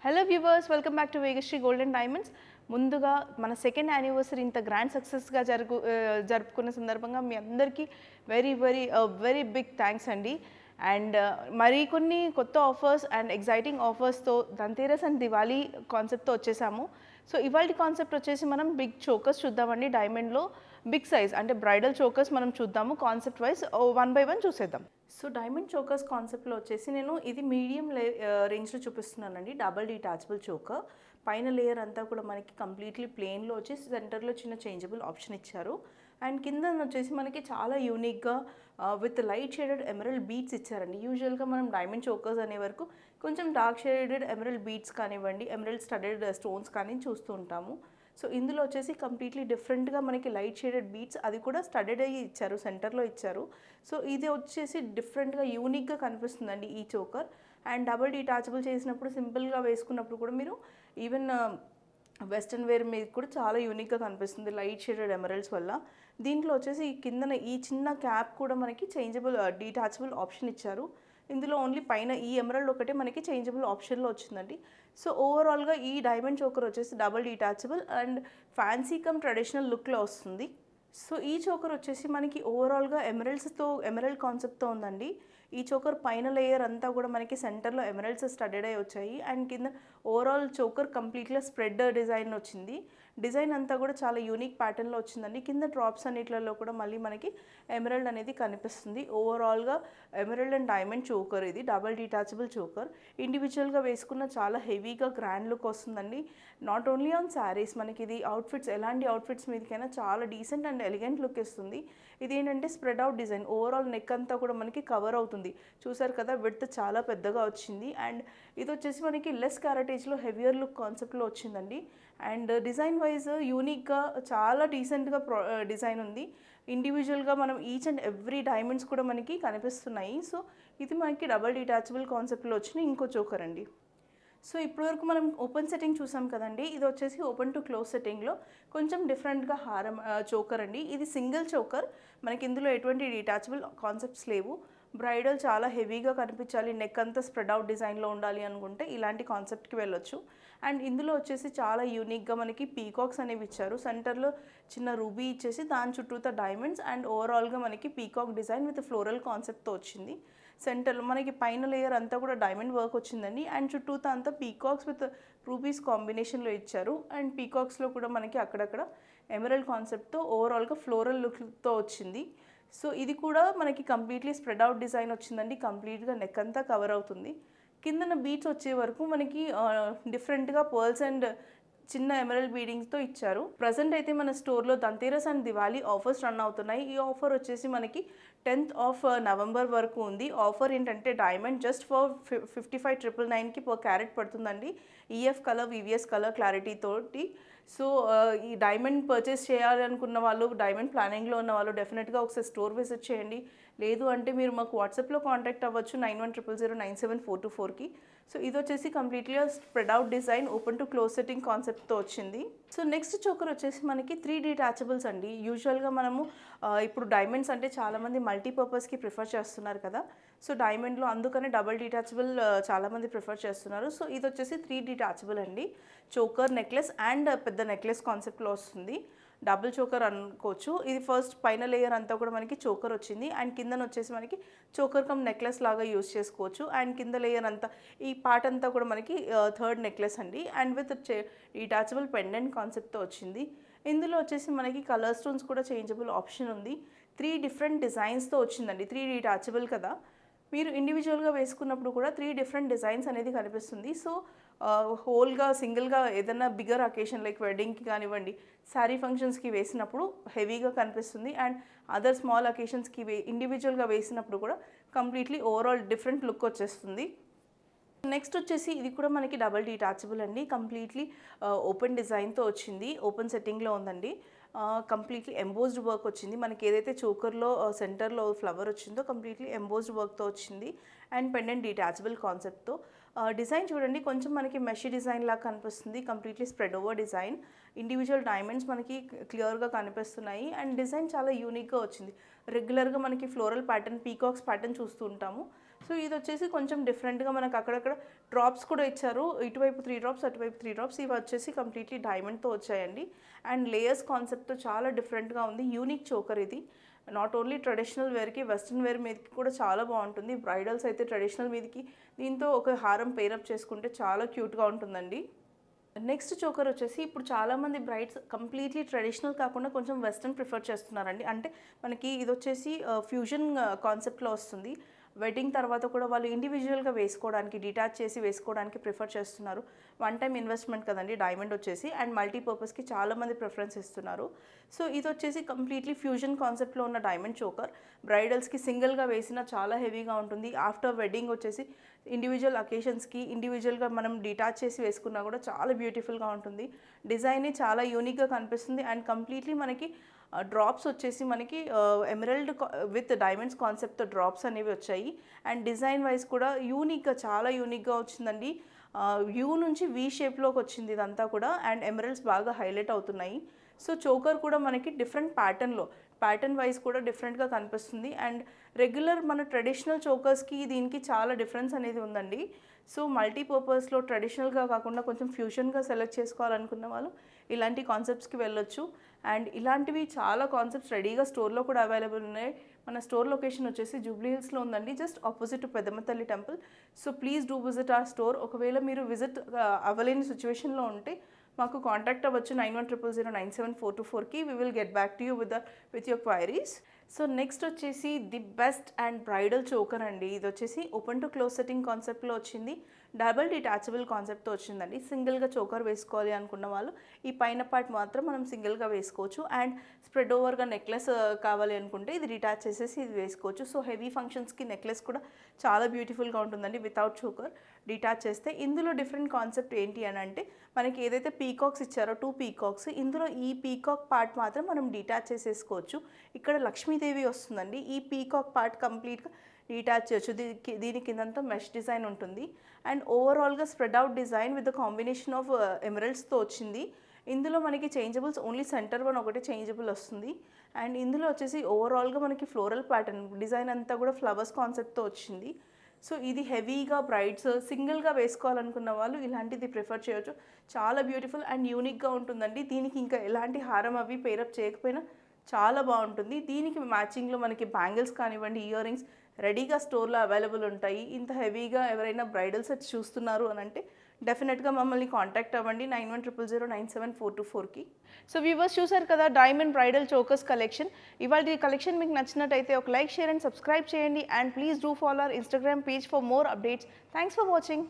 Hello viewers, welcome back to Vegashree gold and diamonds. ముందుగా మన second anniversary ఇంత grand సక్సెస్గా జరుపుకున్న సందర్భంగా మీ అందరికీ వెరీ బిగ్ థ్యాంక్స్ అండి. అండ్ మరికొన్ని కొత్త ఆఫర్స్ అండ్ ఎగ్జైటింగ్ ఆఫర్స్తో ధన్తేరస్ అండ్ దివాళీ కాన్సెప్ట్తో వచ్చేసాము. సో ఇవాళ కాన్సెప్ట్ వచ్చేసి మనం బిగ్ చోకర్స్ చూద్దామండి. డైమండ్లో బిగ్ సైజ్ అంటే బ్రైడల్ చోకర్స్ మనం చూద్దాము. Concept wise one by one చూసేద్దాం. సో డైమండ్ చోకర్స్ కాన్సెప్ట్లో వచ్చేసి నేను ఇది మీడియం రేంజ్లో చూపిస్తున్నానండి. డబల్ డిటాచబుల్ చోకర్, పైన లేయర్ అంతా కూడా మనకి కంప్లీట్లీ ప్లెయిన్లో వచ్చేసి సెంటర్లో చిన్న చేంజబుల్ ఆప్షన్ ఇచ్చారు. అండ్ కింద వచ్చేసి మనకి చాలా యూనిక్గా with light shaded emerald beads ఇచ్చారండి. యూజువల్గా మనం డైమండ్ చోకర్స్ అనే వరకు కొంచెం డార్క్ షేడెడ్ ఎమరల్డ్ బీట్స్ కానివ్వండి, ఎమరల్డ్ స్టడెడ్ స్టోన్స్ కానీ చూస్తూ ఉంటాము. సో ఇందులో వచ్చేసి కంప్లీట్లీ డిఫరెంట్గా మనకి లైట్ షేడెడ్ బీట్స్, అది కూడా స్టడెడ్ అయ్యి ఇచ్చారు, సెంటర్లో ఇచ్చారు. సో ఇది వచ్చేసి డిఫరెంట్గా యూనిక్గా కనిపిస్తుందండి ఈ చోకర్. అండ్ డబుల్ డిటాచబుల్ చేసినప్పుడు సింపుల్గా వేసుకున్నప్పుడు కూడా మీరు ఈవెన్ వెస్ట్రన్ వేర్ మీద కూడా చాలా యూనిక్గా కనిపిస్తుంది లైట్ షేడెడ్ ఎమరల్డ్స్ వల్ల. దీంట్లో వచ్చేసి కిందన ఈ చిన్న క్యాప్ కూడా మనకి చేంజబుల్ డిటాచబుల్ ఆప్షన్ ఇచ్చారు. ఇందులో ఓన్లీ పైన ఈ ఎమరల్డ్ ఒకటే మనకి చేంజబుల్ ఆప్షన్లో వచ్చిందండి. సో ఓవరాల్గా ఈ డైమండ్ చోకర్ వచ్చేసి double detachable and fancy come traditional లుక్లో వస్తుంది. సో ఈ చోకర్ వచ్చేసి మనకి ఓవరాల్గా ఎమరల్డ్ కాన్సెప్ట్తో ఉందండి. ఈ చోకర్ పైన లేయర్ అంతా కూడా మనకి సెంటర్లో ఎమరల్డ్స్ స్టడెడ్ అయి వచ్చాయి. అండ్ కింద ఓవరాల్ చోకర్ కంప్లీట్గా స్ప్రెడ్ డిజైన్ వచ్చింది. డిజైన్ అంతా కూడా చాలా యూనిక్ ప్యాటర్న్లో వచ్చిందండి. కింద డ్రాప్స్ అన్నిట్లలో కూడా మళ్ళీ మనకి ఎమరల్డ్ అనేది కనిపిస్తుంది. ఓవరాల్గా ఎమరల్డ్ అండ్ డైమండ్ చోకర్, ఇది డబల్ డిటాచబుల్ చోకర్. ఇండివిజువల్గా వేసుకున్న చాలా హెవీగా గ్రాండ్ లుక్ వస్తుందండి. నాట్ ఓన్లీ ఆన్ శారీస్, మనకి ఇది అవుట్ఫిట్స్, ఎలాంటి అవుట్ఫిట్స్ మీదకైనా చాలా డీసెంట్ అండ్ ఎలిగెంట్ లుక్ ఇస్తుంది. ఇది ఏంటంటే spread out design, overall neck అంతా కూడా మనకి కవర్ అవుతుంది. చూసారు కదా, విడ్త్ చాలా పెద్దగా వచ్చింది. అండ్ ఇది వచ్చేసి మనకి లెస్ క్యారెటేజ్లో హెవియర్ లుక్ కాన్సెప్ట్లో వచ్చిందండి. అండ్ డిజైన్ వైజ్ యూనిక్గా చాలా డీసెంట్గా డిజైన్ ఉంది. ఇండివిజువల్గా మనం ఈచ్ అండ్ ఎవ్రీ డైమండ్స్ కూడా మనకి కనిపిస్తున్నాయి. సో ఇది మనకి డబల్ డిటాచబుల్ కాన్సెప్ట్లో వచ్చిన ఇంకో చోకర్ అండి. సో ఇప్పటివరకు మనం ఓపెన్ సెట్టింగ్ చూసాం కదండి. ఇది వచ్చేసి ఓపెన్ టు క్లోజ్ సెట్టింగ్లో కొంచెం డిఫరెంట్గా హారం చోకర్ అండి. ఇది సింగిల్ చోకర్, మనకి ఇందులో ఎటువంటి డిటాచబుల్ కాన్సెప్ట్స్ లేవు. బ్రైడల్ చాలా హెవీగా కనిపించాలి, నెక్ అంతా స్ప్రెడ్ అవుట్ డిజైన్లో ఉండాలి అనుకుంటే ఇలాంటి కాన్సెప్ట్కి వెళ్ళొచ్చు. అండ్ ఇందులో వచ్చేసి చాలా యూనిక్గా మనకి పీకాక్స్ అనేవి ఇచ్చారు. సెంటర్లో చిన్న రూబీ ఇచ్చేసి దాని చుట్టూతో డైమండ్స్ అండ్ ఓవరాల్గా మనకి పీకాక్ డిజైన్ విత్ ఫ్లోరల్ కాన్సెప్ట్తో వచ్చింది. సెంటర్లో మనకి పైన లేయర్ అంతా కూడా డైమండ్ వర్క్ వచ్చిందండి. అండ్ చుట్టూతో అంతా పీకాక్స్ విత్ రూబీస్ కాంబినేషన్లో ఇచ్చారు. అండ్ పీకాక్స్లో కూడా మనకి అక్కడక్కడ ఎమరల్డ్ కాన్సెప్ట్తో ఓవరాల్గా ఫ్లోరల్ లుక్తో వచ్చింది. సో ఇది కూడా మనకి కంప్లీట్లీ స్ప్రెడ్ అవుట్ డిజైన్ వచ్చిందండి. కంప్లీట్గా నెక్ అంతా కవర్ అవుతుంది. కిందన బీట్స్ వచ్చే వరకు మనకి డిఫరెంట్గా పర్ల్స్ అండ్ చిన్న ఎమరల్డ్ బీడింగ్స్తో ఇచ్చారు. ప్రజెంట్ అయితే మన స్టోర్లో Dhanteras and Diwali offers run అవుతున్నాయి. ఈ ఆఫర్ వచ్చేసి మనకి 10th ఆఫ్ నవంబర్ వరకు ఉంది. ఆఫర్ ఏంటంటే డైమండ్ జస్ట్ ఫర్ 55,999కి పర్ క్యారెట్ పడుతుందండి. EF colour, VVS colour clarity తోటి. సో ఈ డైమండ్ పర్చేస్ చేయాలనుకున్న వాళ్ళు, డైమండ్ ప్లానింగ్లో ఉన్న వాళ్ళు డెఫినెట్గా ఒకసారి స్టోర్ విజిట్ చేయండి. లేదు అంటే మీరు మాకు వాట్సాప్లో కాంటాక్ట్ అవ్వచ్చు 9100097424కి. సో ఇది వచ్చేసి కంప్లీట్గా spread out design, open to close setting కాన్సెప్ట్తో వచ్చింది. సో నెక్స్ట్ చోకర్ వచ్చేసి మనకి 3 డిటాచబుల్స్ అండి. యూజువల్గా మనము ఇప్పుడు డైమండ్స్ అంటే చాలామంది మల్టీపర్పస్కి ప్రిఫర్ చేస్తున్నారు కదా. సో డైమండ్లో అందుకనే డబల్ డిటాచబుల్ చాలామంది ప్రిఫర్ చేస్తున్నారు. సో ఇది వచ్చేసి 3 డిటాచబుల్ అండి. చోకర్, నెక్లెస్ అండ్ పెద్ద నెక్లెస్ కాన్సెప్ట్లో వస్తుంది. డబుల్ చోకర్ అనుకోవచ్చు. ఇది ఫస్ట్ పైన లేయర్ అంతా కూడా మనకి చోకర్ వచ్చింది. అండ్ కిందన వచ్చేసి మనకి చోకర్ కమ్ నెక్లెస్ లాగా యూజ్ చేసుకోవచ్చు. అండ్ కింద లేయర్ అంతా, ఈ పార్ట్ అంతా కూడా మనకి థర్డ్ నెక్లెస్ అండి. అండ్ విత్ డిటాచబుల్ పెండెంట్ కాన్సెప్ట్తో వచ్చింది. ఇందులో వచ్చేసి మనకి కలర్ స్టోన్స్ కూడా చేంజబుల్ ఆప్షన్ ఉంది. 3 డిఫరెంట్ డిజైన్స్తో వచ్చిందండి. 3 డిటాచబుల్ కదా, మీరు ఇండివిజువల్గా వేసుకున్నప్పుడు కూడా 3 డిఫరెంట్ డిజైన్స్ అనేది కనిపిస్తుంది. సో హోల్గా సింగిల్గా ఏదైనా బిగ్గర్ అకేషన్ లైక్ వెడ్డింగ్కి కానివ్వండి, శారీ ఫంక్షన్స్కి వేసినప్పుడు హెవీగా కనిపిస్తుంది. అండ్ అదర్ స్మాల్ అకేషన్స్కి ఇండివిజువల్గా వేసినప్పుడు కూడా కంప్లీట్లీ ఓవరాల్ డిఫరెంట్ లుక్ వచ్చేస్తుంది. నెక్స్ట్ వచ్చేసి ఇది కూడా మనకి డబల్ డిటాచబుల్ అండి. కంప్లీట్లీ ఓపెన్ డిజైన్తో వచ్చింది. ఓపెన్ సెట్టింగ్లో ఉందండి. కంప్లీట్లీ ఎంబోస్డ్ వర్క్ వచ్చింది. మనకి ఏదైతే చోకర్లో సెంటర్లో ఫ్లవర్ వచ్చిందో కంప్లీట్లీ ఎంబోస్డ్ వర్క్తో వచ్చింది. అండ్ పెండెంట్ డిటాచబుల్ కాన్సెప్ట్తో. డిజైన్ చూడండి, కొంచెం మనకి మెషీ డిజైన్ లాగా కనిపిస్తుంది. Completely spread over design, individual diamonds మనకి క్లియర్గా కనిపిస్తున్నాయి. అండ్ డిజైన్ చాలా యూనిక్గా వచ్చింది. రెగ్యులర్గా మనకి ఫ్లోరల్ ప్యాటర్న్, పీకాక్స్ ప్యాటర్న్ చూస్తూ ఉంటాము. సో ఇది వచ్చేసి కొంచెం డిఫరెంట్గా మనకు అక్కడక్కడ డ్రాప్స్ కూడా ఇచ్చారు, ఇటువైపు 3 డ్రాప్స్ అటువైపు 3 డ్రాప్స్. ఇవి వచ్చేసి కంప్లీట్లీ డైమండ్తో వచ్చాయండి. అండ్ లేయర్స్ కాన్సెప్ట్తో చాలా డిఫరెంట్గా ఉంది. యూనిక్ చోకర్ ఇది. నాట్ ఓన్లీ ట్రెడిషనల్ వేర్కి, వెస్ట్రన్ వేర్ మీదకి కూడా చాలా బాగుంటుంది. బ్రైడల్స్ అయితే ట్రెడిషనల్ మీదకి దీంతో ఒక హారం పేరప్ చేసుకుంటే చాలా క్యూట్గా ఉంటుందండి. నెక్స్ట్ చోకర్ వచ్చేసి ఇప్పుడు చాలామంది బ్రైడ్స్ కంప్లీట్లీ ట్రెడిషనల్ కాకుండా కొంచెం వెస్ట్రన్ ప్రిఫర్ చేస్తున్నారండి. అంటే మనకి ఇది వచ్చేసి ఫ్యూజన్ కాన్సెప్ట్లో వస్తుంది. వెడ్డింగ్ తర్వాత కూడా వాళ్ళు ఇండివిజువల్గా వేసుకోవడానికి, డిటాచ్ చేసి వేసుకోవడానికి ప్రిఫర్ చేస్తున్నారు. వన్ టైం ఇన్వెస్ట్మెంట్ కదండి డైమండ్ వచ్చేసి, అండ్ మల్టీపర్పస్కి చాలామంది ప్రిఫరెన్స్ ఇస్తున్నారు. సో ఇది వచ్చేసి కంప్లీట్లీ ఫ్యూజన్ కాన్సెప్ట్లో ఉన్న డైమండ్ చోకర్. బ్రైడల్స్కి సింగిల్గా వేసినా చాలా హెవీగా ఉంటుంది. ఆఫ్టర్ వెడ్డింగ్ వచ్చేసి ఇండివిజువల్ అకేషన్స్కి ఇండివిజువల్గా మనం డిటాచ్ చేసి వేసుకున్నా కూడా చాలా బ్యూటిఫుల్గా ఉంటుంది. డిజైన్ చాలా యూనిక్గా కనిపిస్తుంది. అండ్ కంప్లీట్లీ మనకి డ్రాప్స్ వచ్చేసి మనకి ఎమరల్డ్ విత్ డైమండ్స్ కాన్సెప్ట్తో డ్రాప్స్ అనేవి వచ్చాయి. అండ్ డిజైన్ వైజ్ కూడా యూనిక్గా, చాలా యూనిక్గా వచ్చిందండి. యూ నుంచి వీ షేప్లోకి వచ్చింది ఇదంతా కూడా. అండ్ ఎమరల్డ్స్ బాగా హైలైట్ అవుతున్నాయి. సో చోకర్ కూడా మనకి డిఫరెంట్ ప్యాటర్న్ వైజ్ కూడా డిఫరెంట్గా కనిపిస్తుంది. అండ్ రెగ్యులర్ మన ట్రెడిషనల్ చోకర్స్కి దీనికి చాలా డిఫరెన్స్ అనేది ఉందండి. సో మల్టీపర్పస్లో ట్రెడిషనల్గా కాకుండా కొంచెం ఫ్యూషన్గా సెలెక్ట్ చేసుకోవాలనుకున్న వాళ్ళు ఇలాంటి కాన్సెప్ట్స్కి వెళ్ళొచ్చు. అండ్ ఇలాంటివి చాలా కాన్సెప్ట్స్ రెడీగా స్టోర్లో కూడా అవైలబుల్ ఉన్నాయి. మన స్టోర్ లొకేషన్ వచ్చేసి జూబ్లీ హిల్స్లో ఉందండి, just opposite to Peddamma Thalli temple. So please do visit our store. ఒకవేళ మీరు విజిట్ అవ్వలేని సిచ్యువేషన్లో ఉంటే మాకు కాంటాక్ట్ అవ్వచ్చు 9100097424కి. We will get back to you with your queries. So next వచ్చేసి the best and bridal choker అండి. ఇది వచ్చేసి ఓపెన్ టు క్లోజ్ సెట్టింగ్ కాన్సెప్ట్లో వచ్చింది. డబుల్ డిటాచబుల్ కాన్సెప్ట్తో వచ్చిందండి. సింగిల్గా చోకర్ వేసుకోవాలి అనుకున్న వాళ్ళు ఈ పైన పార్ట్ మాత్రం మనం సింగిల్గా వేసుకోవచ్చు. అండ్ స్ప్రెడ్ ఓవర్గా నెక్లెస్ కావాలి అనుకుంటే ఇది డిటాచ్ చేసేసి ఇది వేసుకోవచ్చు. సో హెవీ ఫంక్షన్స్కి నెక్లెస్ కూడా చాలా బ్యూటిఫుల్గా ఉంటుందండి వితౌట్ చోకర్ డిటాచ్ చేస్తే. ఇందులో డిఫరెంట్ కాన్సెప్ట్ ఏంటి అని అంటే మనకి ఏదైతే పీకాక్స్ ఇచ్చారో 2 పీకాక్స్, ఇందులో ఈ పీకాక్ పార్ట్ మాత్రం మనం డిటాచ్ చేసేసుకోవచ్చు. ఇక్కడ లక్ష్మీదేవి వస్తుందండి. ఈ పీకాక్ పార్ట్ కంప్లీట్గా డిటాచ్ చేయొచ్చు. దీని కిందంతా మెష్ డిజైన్ ఉంటుంది. అండ్ ఓవరాల్గా spread out design with the combination of ఎమరల్డ్స్తో వచ్చింది. ఇందులో మనకి చేంజబుల్స్ ఓన్లీ సెంటర్ వన్ ఒకటే చేంజబుల్ వస్తుంది. అండ్ ఇందులో వచ్చేసి ఓవరాల్గా మనకి ఫ్లోరల్ ప్యాటర్న్ డిజైన్ అంతా కూడా ఫ్లవర్స్ కాన్సెప్ట్తో వచ్చింది. సో ఇది హెవీగా బ్రైడ్స్ సింగిల్గా వేసుకోవాలనుకున్న వాళ్ళు ఇలాంటిది ప్రిఫర్ చేయొచ్చు. చాలా బ్యూటిఫుల్ అండ్ యూనిక్గా ఉంటుందండి. దీనికి ఇంకా ఎలాంటి హారం అవి పేరప్ చేయకపోయినా చాలా బాగుంటుంది. దీనికి మ్యాచింగ్లో మనకి బ్యాంగిల్స్ కానివ్వండి, ఇయర్ రింగ్స్ రెడీగా స్టోర్లో అవైలబుల్ ఉంటాయి. ఇంత హెవీగా ఎవరైనా బ్రైడల్ సెట్స్ చూస్తున్నారు అని అంటే డెఫినెట్గా మమ్మల్ని కాంటాక్ట్ అవ్వండి 9100097424కి. సో వ్యూవర్స్ చూసారు కదా డైమండ్ బ్రైడల్ చోకర్స్ కలెక్షన్. ఇవాళ ఈ కలెక్షన్ మీకు నచ్చినట్టయితే ఒక లైక్, షేర్ అండ్ సబ్స్క్రైబ్ చేయండి. And please do follow our Instagram page for more updates. Thanks for watching.